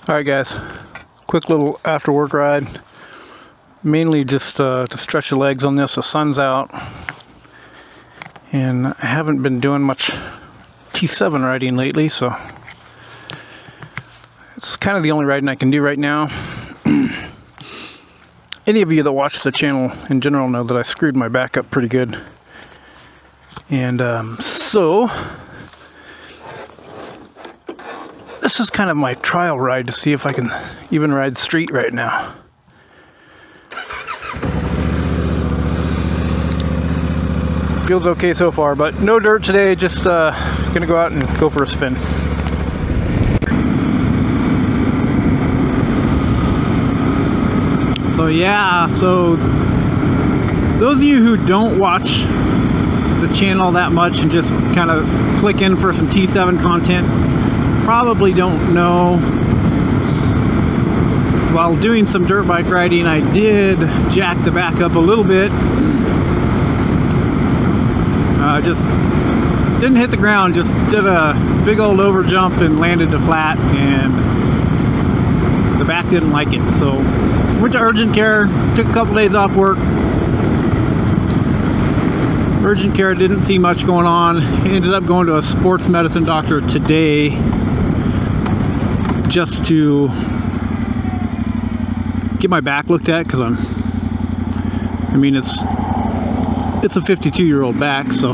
Alright guys, quick little after work ride. Mainly just to stretch the legs on this. The sun's out. And I haven't been doing much T7 riding lately, so it's kind of the only riding I can do right now. Any of you that watch the channel in general know that I screwed my back up pretty good. And so this is kind of my trial ride to see if I can even ride street right now. Feels okay so far, but no dirt today, just gonna go out and go for a spin. So yeah, so those of you who don't watch the channel that much and just kind of click in for some T7 content probably don't know, while doing some dirt bike riding I did jack the back up a little bit. Just didn't hit the ground, just did a big old over jump and landed to flat, and the back didn't like it. So went to urgent care, took a couple days off work. Urgent care didn't see much going on. Ended up going to a sports medicine doctor today just to get my back looked at, because it's a 52-year-old back, so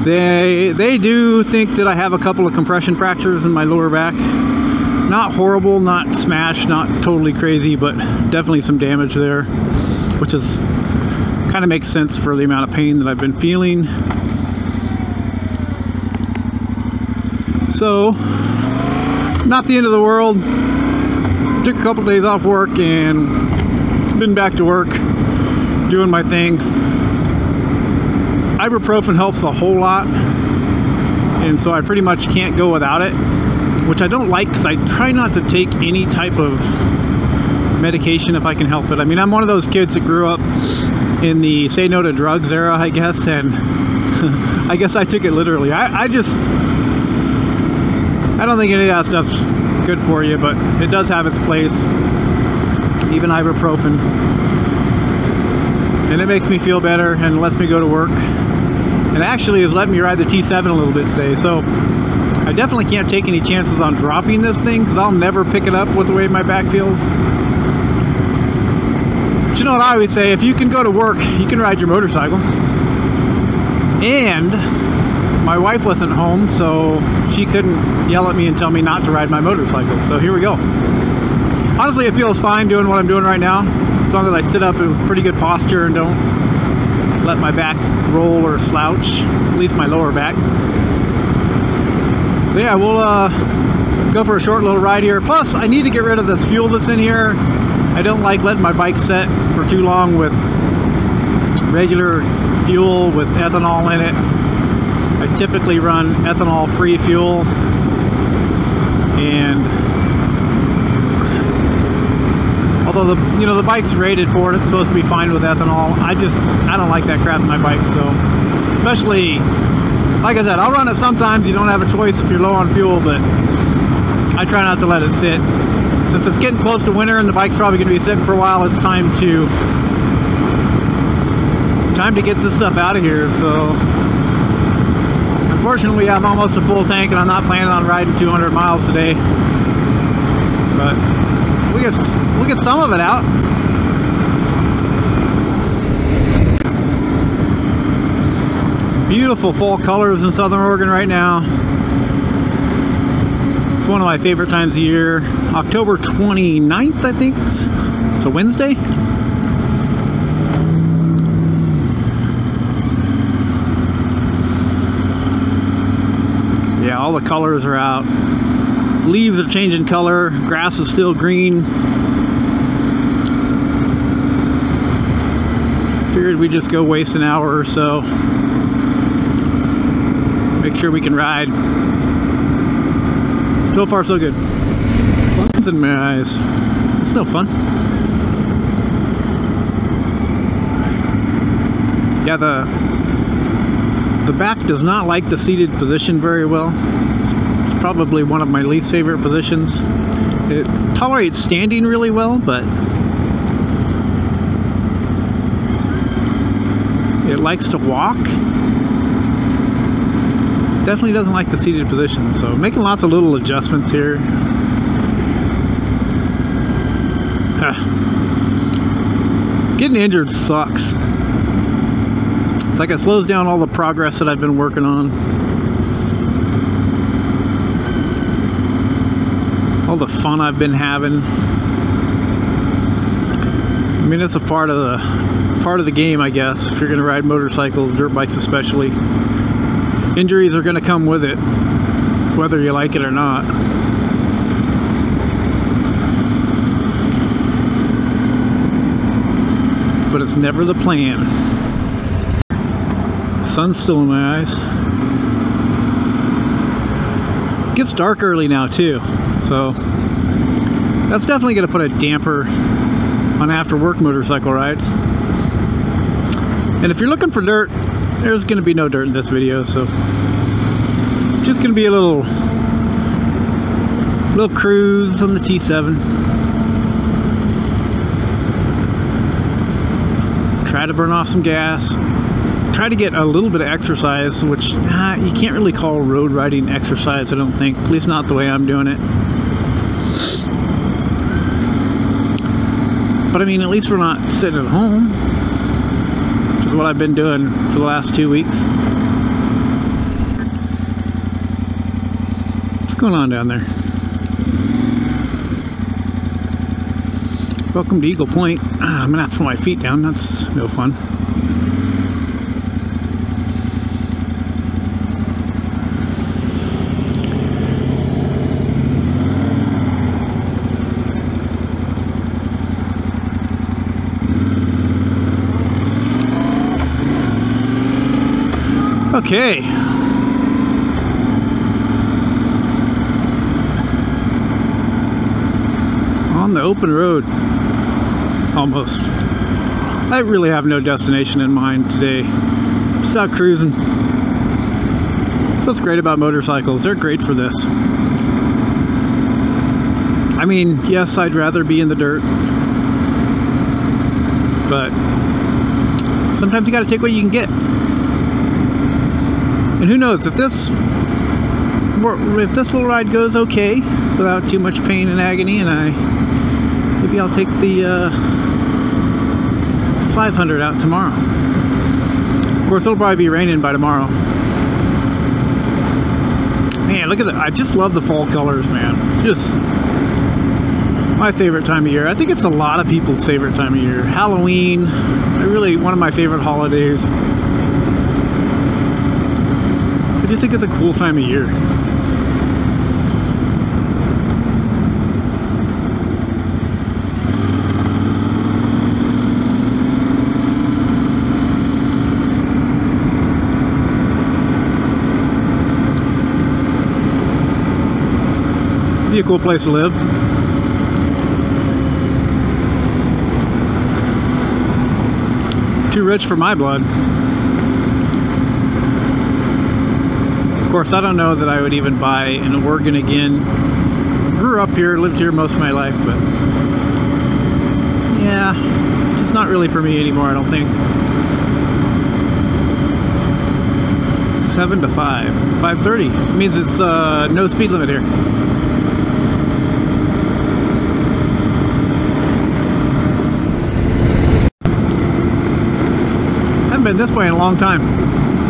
they do think that I have a couple of compression fractures in my lower back. Not horrible, not smashed, not totally crazy, but definitely some damage there, which is kind of makes sense for the amount of pain that I've been feeling. So not the end of the world. Took a couple days off work and been back to work doing my thing. Ibuprofen helps a whole lot, and so I pretty much can't go without it, which I don't like because I try not to take any type of medication if I can help it. I mean, I'm one of those kids that grew up in the say no to drugs era, I guess, and I guess I took it literally. I don't think any of that stuff's good for you, but it does have its place, even ibuprofen. And it makes me feel better and lets me go to work. And actually has let me ride the T7 a little bit today. So I definitely can't take any chances on dropping this thing, because I'll never pick it up with the way my back feels. But you know what I always say, if you can go to work, you can ride your motorcycle. And my wife wasn't home, so she couldn't yell at me and tell me not to ride my motorcycle. So here we go. Honestly, it feels fine doing what I'm doing right now, as long as I sit up in pretty good posture and don't let my back roll or slouch, at least my lower back. So yeah, we'll go for a short little ride here. Plus, I need to get rid of this fuel that's in here. I don't like letting my bike set for too long with regular fuel with ethanol in it. I typically run ethanol-free fuel, and although the bike's rated for it, it's supposed to be fine with ethanol. I don't like that crap in my bike. So especially, like I said, I'll run it sometimes. You don't have a choice if you're low on fuel, but I try not to let it sit. Since it's getting close to winter and the bike's probably going to be sitting for a while, it's time to get this stuff out of here. So unfortunately, I'm almost a full tank, and I'm not planning on riding 200 miles today. But we'll get some of it out. Some beautiful fall colors in Southern Oregon right now. It's one of my favorite times of year. October 29th, I think. It's a Wednesday. Yeah, all the colors are out. Leaves are changing color. Grass is still green. Figured we'd just go waste an hour or so. Make sure we can ride. So far, so good. Buttons in my eyes. It's no fun. Yeah, the back does not like the seated position very well. It's probably one of my least favorite positions. It tolerates standing really well, but it likes to walk. Definitely doesn't like the seated position, so making lots of little adjustments here. Getting injured sucks. It's like it slows down all the progress that I've been working on. All the fun I've been having. I mean, it's a part of the game, I guess, if you're gonna ride motorcycles, dirt bikes especially. Injuries are gonna come with it, whether you like it or not. But it's never the plan. The sun's still in my eyes. It gets dark early now too, so that's definitely going to put a damper on after work motorcycle rides. And if you're looking for dirt, there's going to be no dirt in this video, so it's just going to be a little cruise on the T7. Try to burn off some gas. Try to get a little bit of exercise, which you can't really call road riding exercise, I don't think. At least not the way I'm doing it. But I mean, at least we're not sitting at home, which is what I've been doing for the last 2 weeks. What's going on down there? Welcome to Eagle Point. I'm gonna have to put my feet down. That's no fun. Okay. On the open road. Almost. I really have no destination in mind today. Just out cruising. So what's great about motorcycles, they're great for this. I mean, yes, I'd rather be in the dirt, but sometimes you gotta take what you can get. And who knows, if this little ride goes okay without too much pain and agony, and maybe I'll take the 500 out tomorrow. Of course, it'll probably be raining by tomorrow. Man, look at that. I just love the fall colors, man. It's just my favorite time of year. I think it's a lot of people's favorite time of year. Halloween, one of my favorite holidays. I just think it's a cool time of year. Be a cool place to live. Too rich for my blood. Of course, I don't know that I would even buy an Oregon again. Grew up here, lived here most of my life, but yeah, it's not really for me anymore, I don't think. 7 to 5. 5:30. It means it's no speed limit here. Been this way in a long time.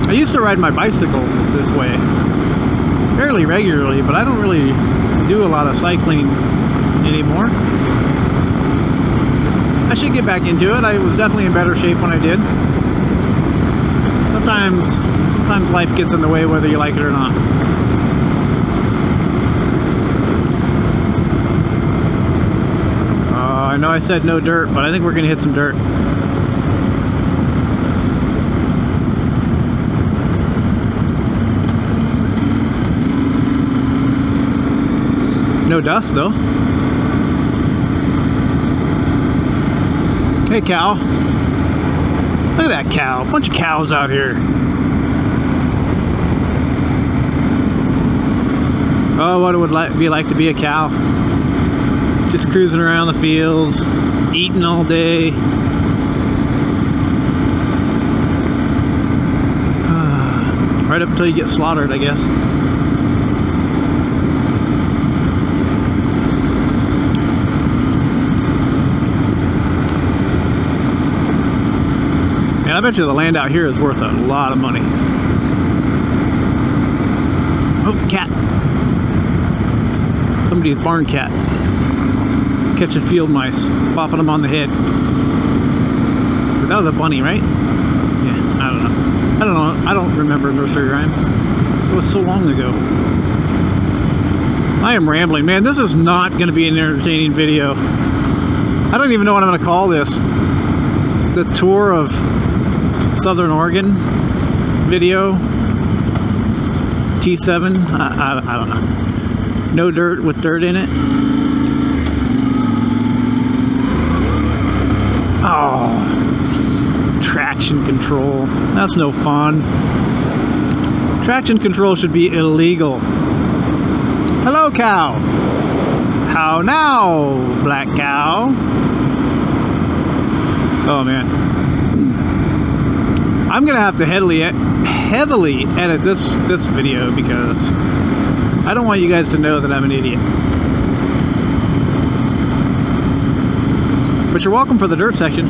I used to ride my bicycle this way fairly regularly, but I don't really do a lot of cycling anymore. I should get back into it. I was definitely in better shape when I did. Sometimes life gets in the way whether you like it or not. I know I said no dirt, but I think we're gonna hit some dirt. No dust though. Hey cow. Look at that cow. A bunch of cows out here. Oh, what it would be like to be a cow. Just cruising around the fields, eating all day. Right up until you get slaughtered, I guess. And I bet you the land out here is worth a lot of money. Oh, cat. Somebody's barn cat. Catching field mice, popping them on the head. But that was a bunny, right? Yeah, I don't know. I don't remember nursery rhymes. It was so long ago. I am rambling, man. This is not going to be an entertaining video. I don't even know what I'm going to call this. The tour of Southern Oregon video. T7. I don't know. No dirt with dirt in it. Oh, traction control. That's no fun. Traction control should be illegal. Hello, cow. How now, black cow? Oh man, I'm gonna have to heavily edit this video because I don't want you guys to know that I'm an idiot. But you're welcome for the dirt section.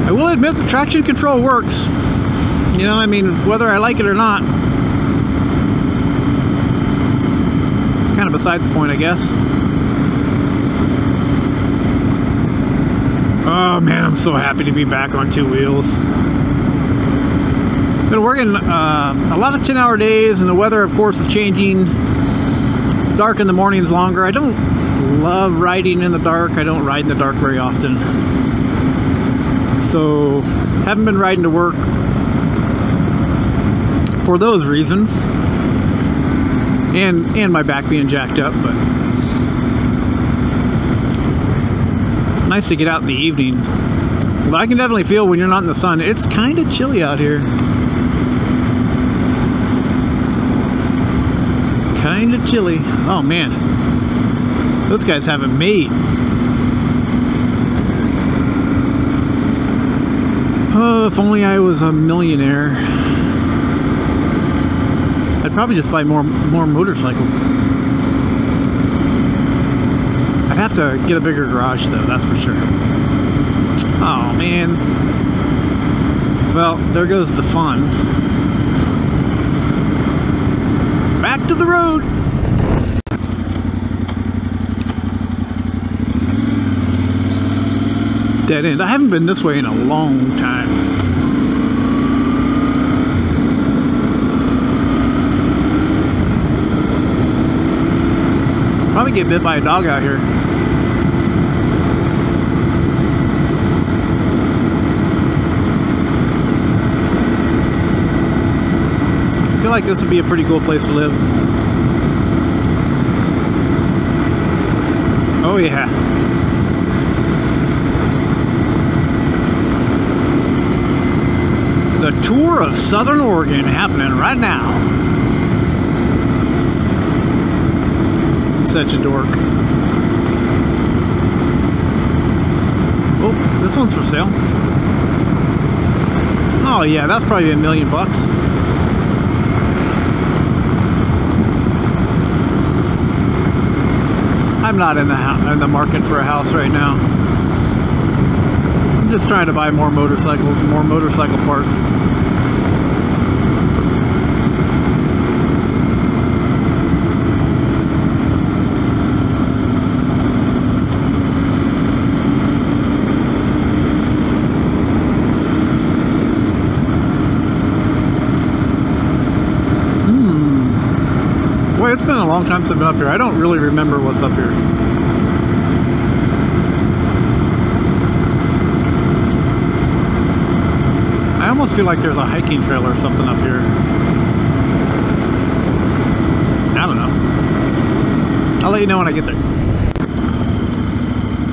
I will admit the traction control works. You know, I mean, whether I like it or not, it's kind of beside the point, I guess. Oh man, I'm so happy to be back on two wheels. Been working a lot of 10-hour days, and the weather, of course, is changing. It's dark in the mornings longer. I don't love riding in the dark. I don't ride in the dark very often. So, haven't been riding to work for those reasons. And my back being jacked up, but it's nice to get out in the evening. But I can definitely feel when you're not in the sun, it's kind of chilly out here. Kind of chilly. Oh man, those guys have it made. Oh, if only I was a millionaire. I'd probably just buy more motorcycles. I'd have to get a bigger garage though, that's for sure. Oh man. Well, there goes the fun. Back to the road. Dead end. I haven't been this way in a long time. Probably get bit by a dog out here. I feel like this would be a pretty cool place to live. Oh yeah. The tour of Southern Oregon happening right now. Such a dork. Oh, this one's for sale. Oh yeah, that's probably $1 million bucks. I'm not in the market for a house right now. I'm just trying to buy more motorcycles, more motorcycle parts. Boy, it's been a long time since I've been up here. I don't really remember what's up here. I almost feel like there's a hiking trail or something up here. I don't know. I'll let you know when I get there.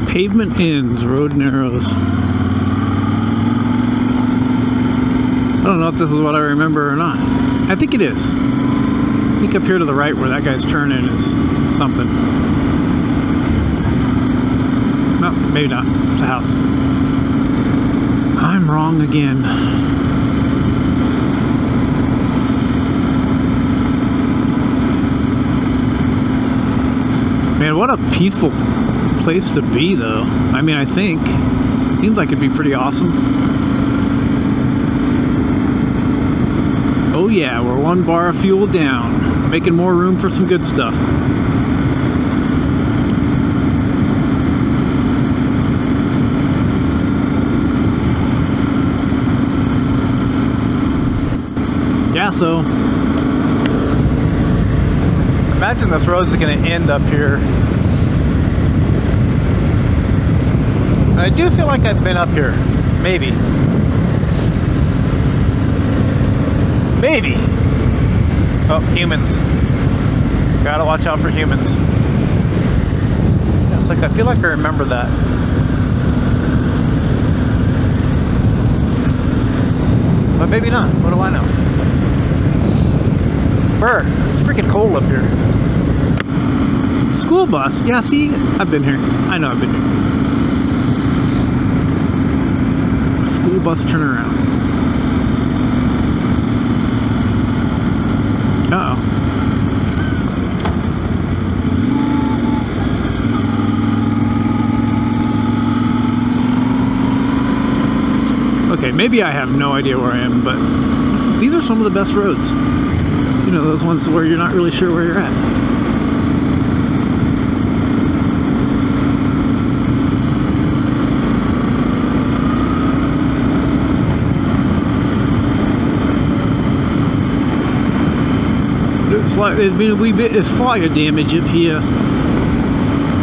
Pavement ends, road narrows. don't know if this is what I remember or not. I think it is. I think up here to the right where that guy's turning is something. No, maybe not. It's a house. I'm wrong again. Man, what a peaceful place to be, though. I mean, I think. Seems like it'd be pretty awesome. Oh yeah, we're 1 bar of fuel down. Making more room for some good stuff. Yeah, so imagine this road's gonna end up here. I do feel like I've been up here. Maybe. Maybe. Oh, humans. Gotta watch out for humans. It's like, I feel like I remember that. But maybe not. What do I know? Bird. It's freaking cold up here. School bus. Yeah, see? I've been here. I know I've been here. School bus turnaround. Uh-oh. Okay, maybe I have no idea where I am, but these are some of the best roads. You know, those ones where you're not really sure where you're at. There's been a wee bit of fire damage up here.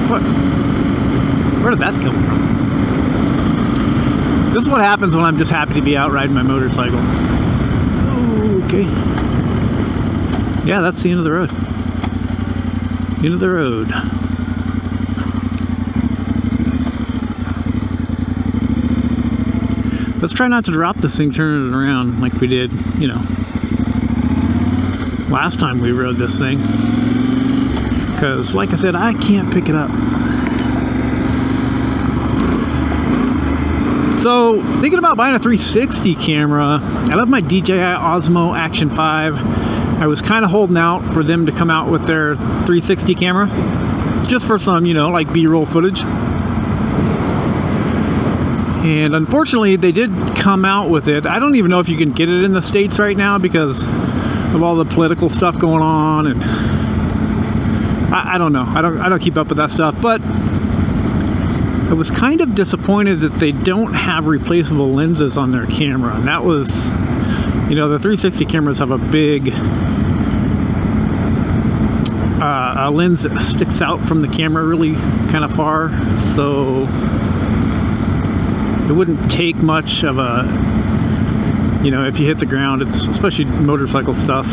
What? Where did that come from? This is what happens when I'm just happy to be out riding my motorcycle. Oh, okay. Yeah, that's the end of the road. End of the road. Let's try not to drop this thing, turn it around like we did, you know, last time we rode this thing, because like I said, I can't pick it up. So thinking about buying a 360 camera. I love my DJI Osmo Action 5. I was kind of holding out for them to come out with their 360 camera just for some, you know, like B-roll footage. And unfortunately they did come out with it. I don't even know if you can get it in the States right now because of all the political stuff going on, and I don't know. I don't keep up with that stuff, but I was kind of disappointed that they don't have replaceable lenses on their camera. And that was, you know, the 360 cameras have a big a lens that sticks out from the camera really kind of far, so it wouldn't take much of a, you know, if you hit the ground, it's especially motorcycle stuff,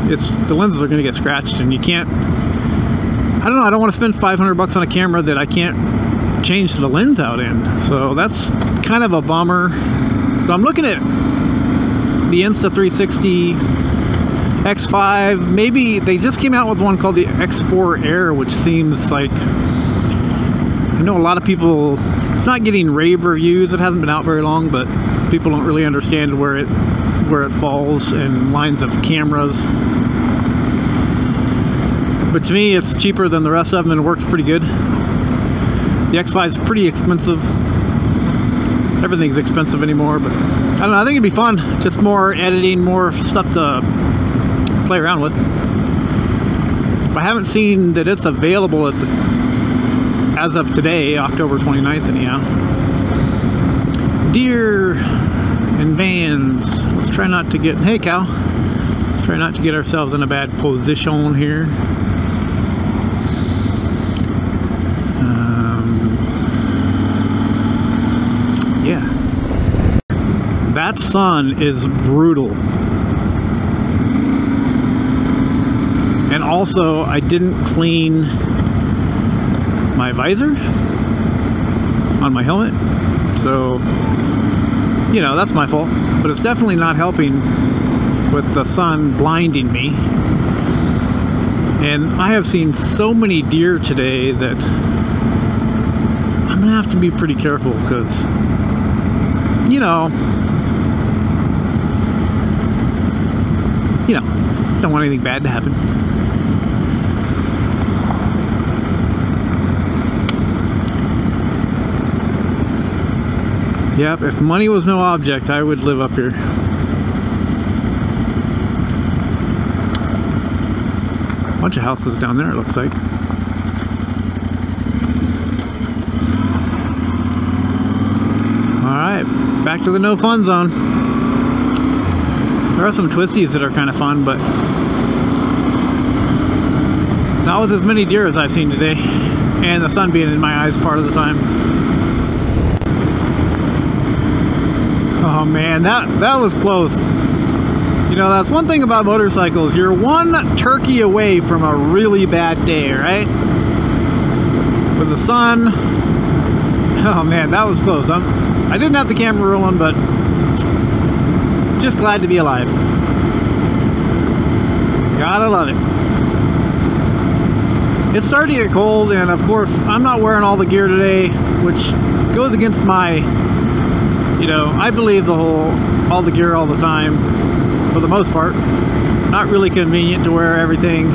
it's the lenses are going to get scratched, and you can't, I don't know, I don't want to spend 500 bucks on a camera that I can't change the lens out in. So that's kind of a bummer. So I'm looking at the Insta360 X5. Maybe they just came out with one called the X4 Air, which seems like, I know a lot of people, it's not getting rave reviews. It hasn't been out very long, but people don't really understand where it falls in lines of cameras. But to me, it's cheaper than the rest of them and it works pretty good. The X5 is pretty expensive. Everything's expensive anymore, but I don't know, I think it'd be fun. Just more editing, more stuff to play around with. I haven't seen that it's available at the, as of today, October 29th anyhow. Deer and vans. Let's try not to get, hey cow. Let's try not to get ourselves in a bad position here. Yeah. That sun is brutal. And also, I didn't clean my visor on my helmet. So, you know, that's my fault. but it's definitely not helping with the sun blinding me. And I have seen so many deer today that I'm gonna have to be pretty careful, because, you know, don't want anything bad to happen. Yep, if money was no object, I would live up here. Bunch of houses down there, it looks like. Alright, back to the no fun zone. There are some twisties that are kind of fun, but not with as many deer as I've seen today, and the sun being in my eyes part of the time. Oh man, that was close. You know, that's one thing about motorcycles. You're one turkey away from a really bad day, right? With the sun. Oh man, that was close. I didn't have the camera rolling, but just glad to be alive. Gotta love it. It's starting to get cold, and of course, I'm not wearing all the gear today, which goes against my, you know, I believe all the gear all the time, for the most part. Not really convenient to wear everything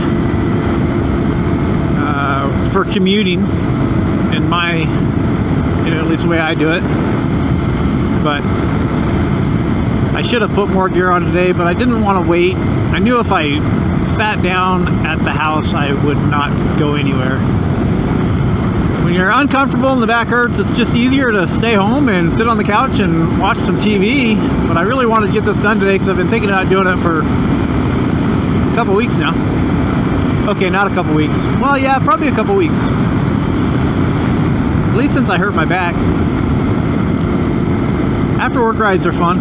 for commuting, in my, you know, at least the way I do it. But I should have put more gear on today, but I didn't want to wait. I knew if I sat down at the house, I would not go anywhere. When you're uncomfortable and the back hurts, it's just easier to stay home and sit on the couch and watch some TV. But I really wanted to get this done today because I've been thinking about doing it for a couple weeks now. Okay, not a couple weeks. Well, yeah, probably a couple weeks. At least since I hurt my back. After work rides are fun.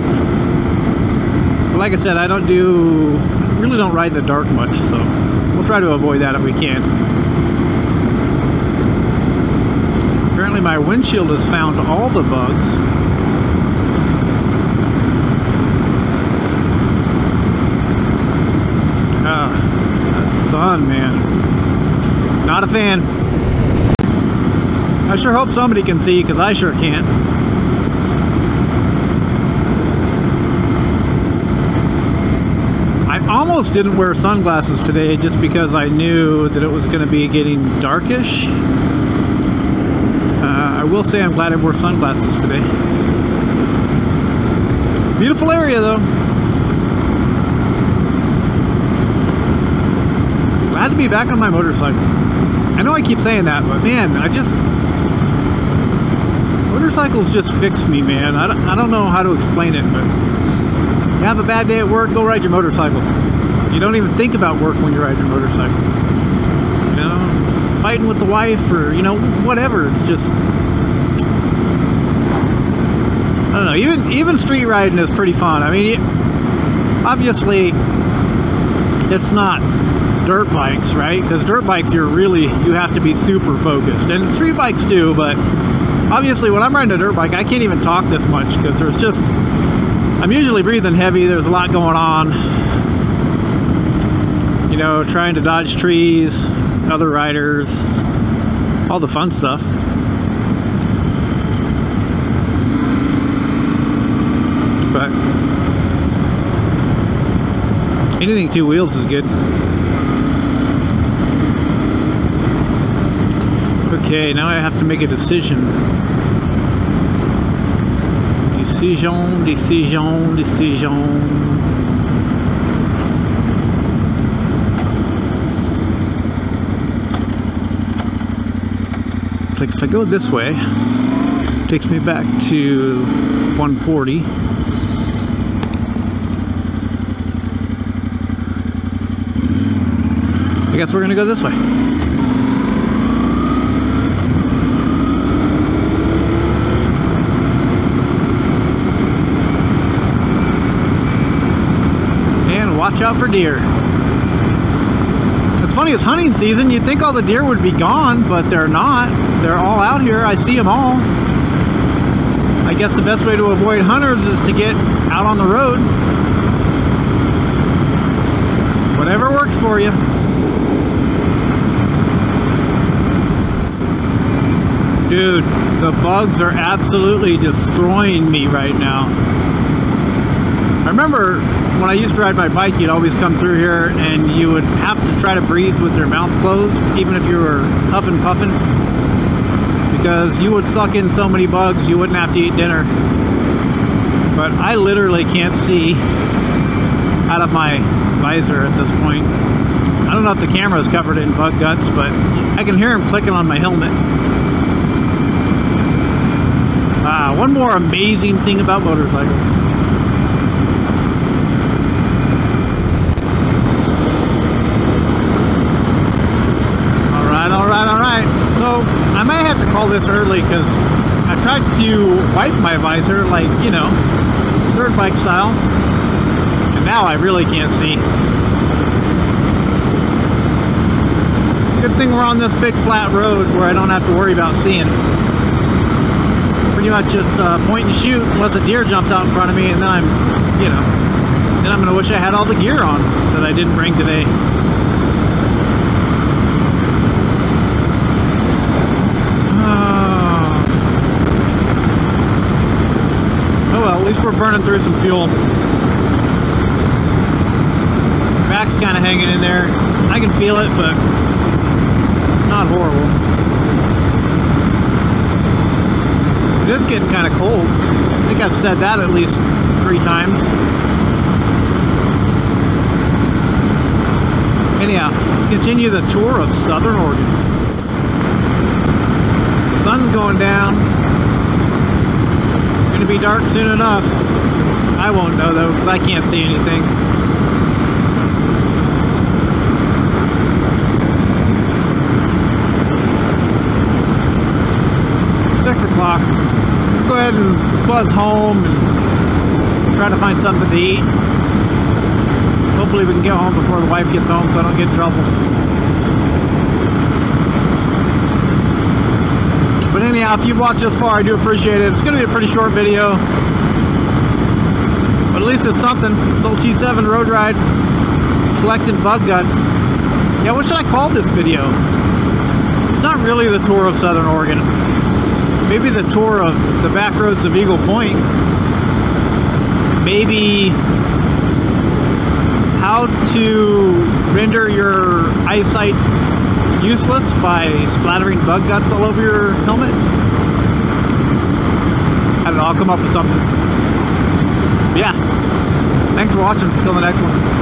But like I said, I really don't ride in the dark much, so we'll try to avoid that if we can. Apparently my windshield has found all the bugs. That sun, man. Not a fan. I sure hope somebody can see, because I sure can't. I almost didn't wear sunglasses today just because I knew that it was going to be getting darkish. I will say I'm glad I wore sunglasses today. Beautiful area though. Glad to be back on my motorcycle. I know I keep saying that, but man, motorcycles just fix me, man. I don't know how to explain it, but you have a bad day at work, go ride your motorcycle. You don't even think about work when you ride your motorcycle. You know, fighting with the wife or, you know, whatever. It's just, I don't know, even street riding is pretty fun. I mean, obviously, it's not dirt bikes, right? Because dirt bikes, you have to be super focused. And street bikes do, but obviously when I'm riding a dirt bike, I can't even talk this much because there's just, I'm usually breathing heavy, there's a lot going on. You know, trying to dodge trees, other riders, all the fun stuff. But anything two wheels is good. Okay, now I have to make a decision. Decision. Like if I go this way, it takes me back to 140. I guess we're gonna go this way. And watch out for deer. It's funny, it's hunting season. You'd think all the deer would be gone, but they're not. They're all out here. I see them all. I guess the best way to avoid hunters is to get out on the road. Whatever works for you. Dude, the bugs are absolutely destroying me right now. I remember when I used to ride my bike, you'd always come through here and you would have to try to breathe with your mouth closed, even if you were huffing puffing, because you would suck in so many bugs you wouldn't have to eat dinner. But I literally can't see out of my visor at this point. I don't know if the camera is covered in bug guts, but I can hear them clicking on my helmet. One more amazing thing about motorcycles. Alright. So, I might have to call this early because I tried to wipe my visor like, you know, dirt bike style. And now I really can't see. Good thing we're on this big flat road where I don't have to worry about seeing. Pretty much just point and shoot unless a deer jumps out in front of me, and then I'm, you know, then I'm gonna wish I had all the gear on that I didn't bring today. Oh well, at least we're burning through some fuel. Back's kind of hanging in there. I can feel it, but not horrible. It is getting kind of cold. I think I've said that at least 3 times. Anyhow, let's continue the tour of Southern Oregon. Sun's going down. Going to be dark soon enough. I won't know though, because I can't see anything. O'clock. Go ahead and buzz home and try to find something to eat. Hopefully we can get home before the wife gets home so I don't get in trouble. But anyhow, if you've watched this far, I do appreciate it. It's going to be a pretty short video, but at least it's something. Little T7 road ride, collecting bug guts. Yeah, what should I call this video? It's not really the tour of Southern Oregon. Maybe the tour of the back roads of Eagle Point. Maybe how to render your eyesight useless by splattering bug guts all over your helmet. I don't know, I'll come up with something. But yeah, thanks for watching. Till the next one.